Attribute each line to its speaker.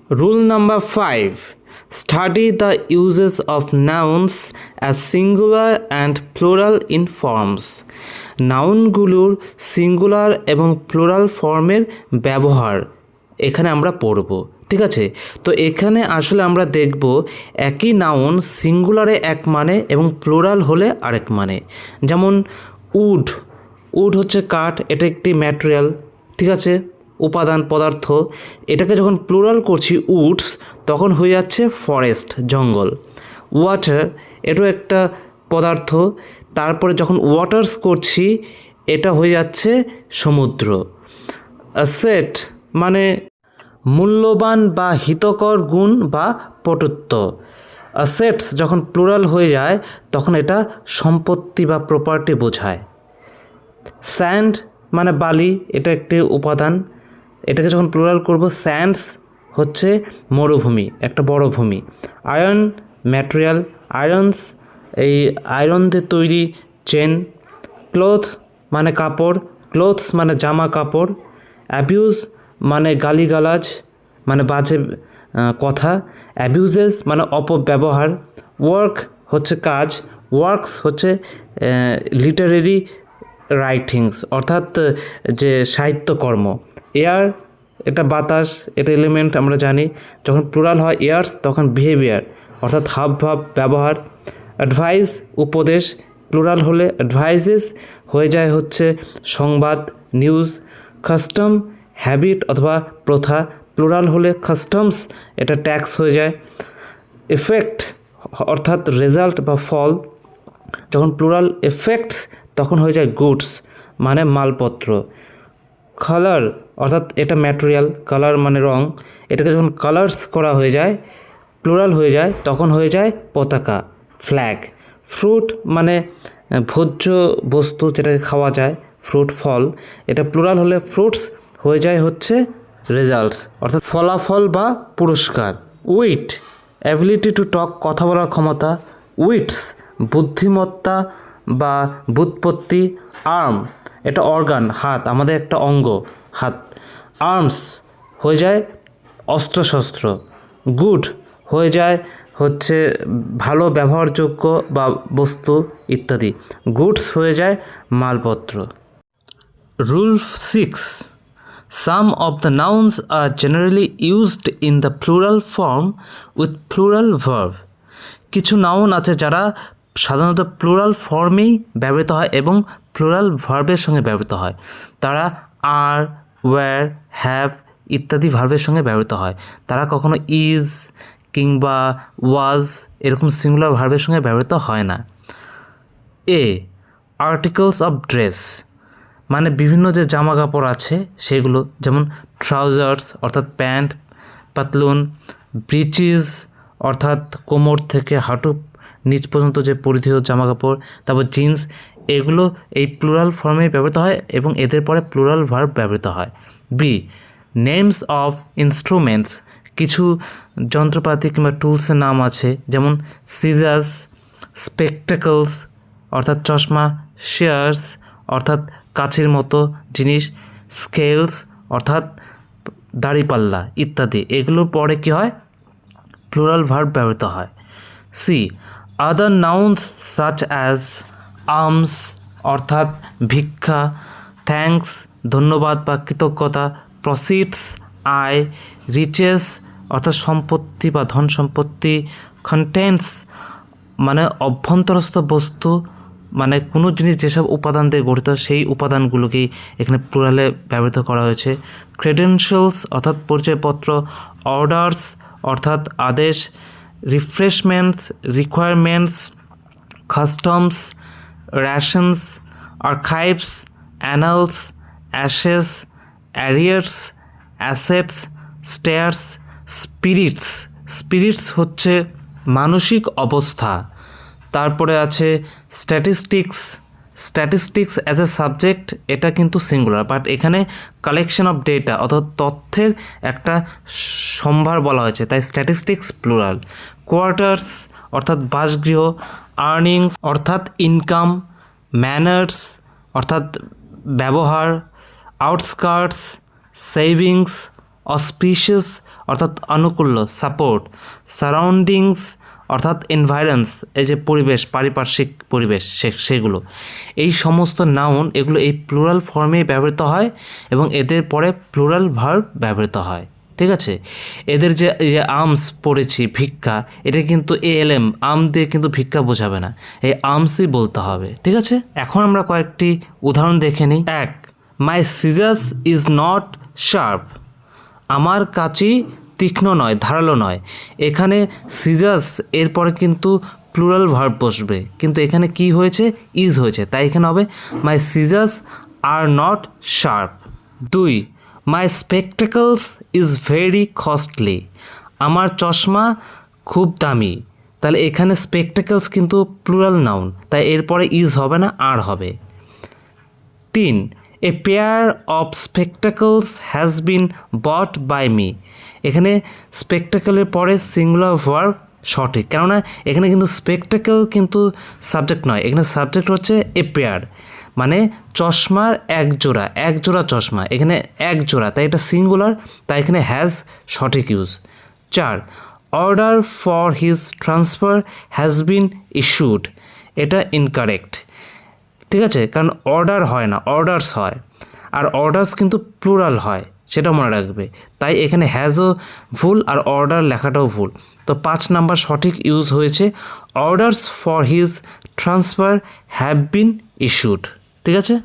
Speaker 1: Rule number 5. Study the uses of nouns as singular and plural in forms. নাউনগুলোর singular এবং plural ফর্মের ব্যবহার এখানে আমরা পড়ব। ঠিক আছে, তো এখানে আসলে আমরা দেখব একই নাউন সিঙ্গুলারে এক মানে এবং প্লুরাল হলে আরেক মানে। যেমন উড, উড হচ্ছে কাঠ, এটা একটি ম্যাটেরিয়াল, ঠিক আছে, উপাদান, পদার্থ। এটাকে যখন প্লুরাল করছি উডস, তখন হয়ে যাচ্ছে ফরেস্ট, জঙ্গল। ওয়াটার, এটাও একটা পদার্থ, তারপরে যখন ওয়াটার্স করছি এটা হয়ে যাচ্ছে সমুদ্র। অ্যাসেট মানে মূল্যবান বা হিতকর গুণ বা পটুত্ব। অ্যাসেটস যখন প্লুরাল হয়ে যায় তখন এটা সম্পত্তি বা প্রপার্টি বোঝায়। স্যান্ড মানে বালি, এটা একটি উপাদান, এটাকে যখন প্লুরাল করব স্যান্ডস হচ্ছে মরুভূমি, একটা বড় ভূমি। আয়রন ম্যাটেরিয়াল, আয়রনস এই আয়রন দিয়ে তৈরি চেন। ক্লোথ মানে কাপড়, ক্লোথস মানে জামা কাপড়। অ্যাবিউজ মানে গালিগালাজ, মানে বাজে কথা। অ্যাবিউজেস মানে অপব্যবহার। ওয়ার্ক হচ্ছে কাজ, ওয়ার্কস হচ্ছে লিটারেরি রাইটিংস, অর্থাৎ যে সাহিত্যকর্ম। এয়ার এটা বাতাস, এটা এলিমেন্ট আমরা জানি। যখন প্লুরাল হয় এয়ার্স তখন বিহেভিয়ার, অর্থাৎ হাবভাব, ব্যবহার। অ্যাডভাইস উপদেশ, প্লুরাল হলে অ্যাডভাইসেস হয়ে যায় হচ্ছে সংবাদ, নিউজ। কাস্টম হ্যাবিট অথবা প্রথা, প্লুরাল হলে কাস্টমস, এটা ট্যাক্স হয়ে যায়। এফেক্ট অর্থাৎ রেজাল্ট বা ফল, যখন প্লুরাল এফেক্টস তখন হয়ে যায় গুডস, মানে মালপত্র। কালার অর্থাৎ এটা ম্যাটেরিয়াল, কালার মানে রং, এটাকে যখন কালার্স করা হয়ে যায়, প্লুরাল হয়ে যায়, তখন হয়ে যায় পতাকা, ফ্ল্যাগ। ফ্রুট মানে ভোজ্য বস্তু, যেটাকে খাওয়া যায়, ফ্রুট ফল, এটা প্লুরাল হলে ফ্রুটস হয়ে যায় হচ্ছে রেজাল্টস, অর্থাৎ ফলাফল বা পুরস্কার। উইট অ্যাবিলিটি টু টক, কথা বলার ক্ষমতা। উইটস বুদ্ধিমত্তা বা বুৎপত্তি। আর্ম এটা অর্গান, হাত, আমাদের একটা অঙ্গ, হাত। আর্মস হয়ে যায় অস্ত্রশস্ত্র। গুড হয়ে যায় হচ্ছে ভালো, ব্যবহারযোগ্য বা বস্তু ইত্যাদি। গুডস হয়ে যায় মালপত্র। Rule 6. Some of the nouns are generally used in the plural form with plural verb. কিছু নাউন আছে যারা সাধারণত প্লুরাল ফর্মেই ব্যবহৃত হয় এবং প্লুরাল ভার্বের সঙ্গে ব্যবহৃত হয়। তারা আর, ওয়্যার, হ্যাভ ইত্যাদি ভার্বের সঙ্গে ব্যবহৃত হয়। তারা কখনো ইজ কিংবা ওয়াজ এরকম সিঙ্গুলার ভার্বের সঙ্গে ব্যবহৃত হয় না। এ আর্টিকেলস অফ ড্রেস মানে বিভিন্ন যে জামা কাপড় আছে সেগুলো, যেমন ট্রাউজার্স অর্থাৎ প্যান্ট, পাতলুন, ব্রিচিজ অর্থাৎ কোমর থেকে হাঁটু নিচ পর্যন্ত যে পরিধেয় জামা কাপড়, তারপর জিন্স, এগুলো এই প্লুরাল ফর্মে ব্যবহৃত হয় এবং এদের পরে প্লুরাল ভার্ব ব্যবহৃত হয়। বি নেমস অফ ইনস্ট্রুমেন্টস, কিছু যন্ত্রপাতি কিংবা টুলসের নাম আছে, যেমন সিজার্স, স্পেকটেকলস অর্থাৎ চশমা, শেয়ার্স অর্থাৎ কাছের মতো জিনিস, স্কেলস অর্থাৎ দাড়িপাল্লা ইত্যাদি। এগুলোর পরে কি হয়? প্লুরাল ভার্ব ব্যবহৃত হয়। সি আদার নাউন্স সাচ অ্যাজ আর্মস অর্থাৎ ভিক্ষা, থ্যাঙ্কস ধন্যবাদ বা কৃতজ্ঞতা, প্রসিডস আয়, রিচেস অর্থাৎ সম্পত্তি বা ধন সম্পত্তি, কন্টেন্টস মানে অভ্যন্তরস্থ বস্তু, মানে কোনো জিনিস যেসব উপাদান দিয়ে গঠিত সেই উপাদানগুলোকেই এখানে প্লুরালে ব্যবহৃত করা হয়েছে। ক্রেডেনশিয়ালস অর্থাৎ পরিচয়পত্র, অর্ডার্স অর্থাৎ আদেশ, refreshments requirements, customs rations, archives annals, ashes arrears, assets stairs, spirits, spirits হচ্ছে মানসিক অবস্থা। তারপরে আছে statistics, statistics as a subject, এটা কিন্তু সিঙ্গুলার, বাট এখানে কালেকশন অফ ডেটা অর্থাৎ তথ্যের একটা সম্ভার বলা হয়েছে, তাই স্ট্যাটিস্টিক্স প্লুরাল। কোয়ার্টার্স অর্থাৎ বাসগৃহ, আর্নিংস অর্থাৎ ইনকাম, ম্যানার্স অর্থাৎ ব্যবহার, আউটস্কার্টস সেভিংস, অসপিশিয়াস অর্থাৎ আনুকূল্য, সাপোর্ট, সারাউন্ডিংস অর্থাৎ এনভায়রনস, এই যে পরিবেশ, পারিপার্শ্বিক পরিবেশ সেগুলো, এই সমস্ত নাউন এগুলো এই প্লুরাল ফর্মে ব্যবহৃত হয় এবং এদের পরে প্লুরাল ভার্ব ব্যবহৃত হয়। ঠিক আছে, এদের যে এই যে আর্মস পড়েছি, ভিক্ষা, এটা কিন্তু এএলএম আর্ম দিয়ে কিন্তু ভিক্ষা বোঝাবে না, এই আর্মসই বলতে হবে। ঠিক আছে, এখন আমরা কয়েকটি উদাহরণ দেখে নিই। 1, মাই সিজার্স ইজ নট শার্প, আমার কাঁচি তীক্ষ্ণ নয়, ধারালো নয়। এখানে সিজার্স এরপরে কিন্তু প্লুরাল ভার্ব বসবে, কিন্তু এখানে কি হয়েছে, ইজ হয়েছে, তাই এখানে হবে my scissors are not sharp. 2, my spectacles is very costly, আমার চশমা খুব দামি। তাহলে এখানে স্পেকটেকলস কিন্তু প্লুরাল নাউন, তাই এরপরে ইজ হবে না, আর হবে। 3, a pair of spectacles has been bought by me, এখানে স্পেকটেকলের পরে সিঙ্গুলার ভার্ব সঠিক, কেননা এখানে কিন্তু স্পেকটেকল কিন্তু সাবজেক্ট নয়, এখানে সাবজেক্ট হচ্ছে এ পেয়ার, মানে চশমার এক জোড়া চশমা, এখানে এক জোড়া, তাই এটা সিঙ্গুলার, তাই এখানে হ্যাজ সঠিক use. 4, order for his transfer has been issued, এটা ইনকারেক্ট। ঠিক আছে, কারণ অর্ডার হয় না, অর্ডার্স হয়, আর অর্ডার্স কিন্তু প্লুরাল হয়, সেটা মনে রাখবে, তাই এখানে হ্যাজও ভুল আর অর্ডার লেখাটাও ভুল। তো 5 নাম্বার সঠিক ইউজ হয়েছে, orders for his transfer have been issued. ঠিক আছে।